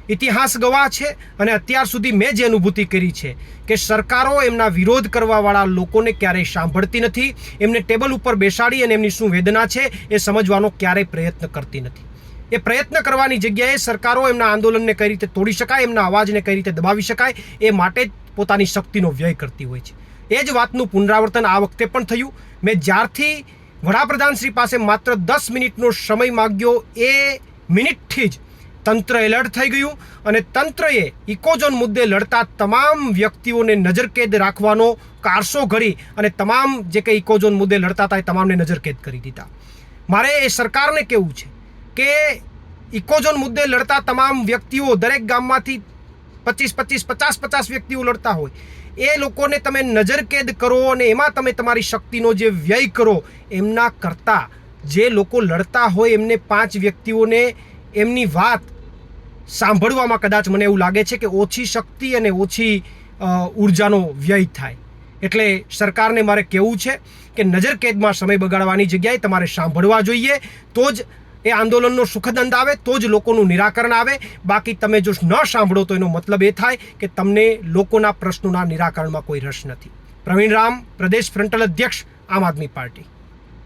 ઇતિહાસ ગવાહ છે અને અત્યાર સુધી મેં જે અનુભૂતિ કરી છે કે સરકારો એમના વિરોધ કરવાવાળા લોકોને ક્યારેય સાંભળતી નથી, એમને ટેબલ ઉપર બેસાડી અને એમની શું વેદના છે એ સમજવાનો ક્યારેય પ્રયત્ન કરતી નથી. એ પ્રયત્ન કરવાની જગ્યાએ સરકારો એમના આંદોલનને કઈ રીતે તોડી શકાય, એમના અવાજને કઈ રીતે દબાવી શકાય એ માટે જ પોતાની શક્તિનો વ્યય કરતી હોય છે. એ જ વાતનું પુનરાવર્તન આ વખતે પણ થયું. મેં જ્યારથી વડાપ્રધાન શ્રી પાસે માત્ર 10 મિનિટનો સમય માગ્યો એ મિનિટથી જ તંત્ર એલર્ટ થઈ ગયું અને તંત્રએ ઇકોઝોન મુદ્દે લડતા તમામ વ્યક્તિઓને નજરકેદ રાખવાનો કારસો ઘડી અને તમામ જે કંઈ ઇકોઝોન મુદ્દે લડતા હતા એ તમામને નજરકેદ કરી દીધા. મારે એ સરકારને કહેવું છે કે ઇકોઝોન મુદ્દે લડતા તમામ વ્યક્તિઓ, દરેક ગામમાંથી 25-50 વ્યક્તિઓ લડતા હોય, એ લોકોને તમે નજરકેદ કરો અને એમાં તમે તમારી શક્તિનો જે વ્યય કરો એમના કરતાં જે લોકો લડતા હોય એમને 5 વ્યક્તિઓને એમની વાત સાંભળવામાં કદાચ મને એવું લાગે છે કે ઓછી શક્તિ અને ઓછી ઉર્જાનો વ્યય થાય. એટલે સરકારને મારે કહેવું છે કે નજરકેદમાં સમય બગાડવાની જગ્યાએ તમારે સાંભળવા જોઈએ, તો જ એ આંદોલનનો સુખદ અંત આવે, તો જ લોકોનું નિરાકરણ આવે. બાકી તમે જો ન સાંભળો તો એનો મતલબ એ થાય કે તમને લોકોના પ્રશ્નોના નિરાકરણમાં કોઈ રસ નથી. પ્રવીણ રામ, પ્રદેશ ફ્રન્ટલ અધ્યક્ષ, આમ આદમી પાર્ટી.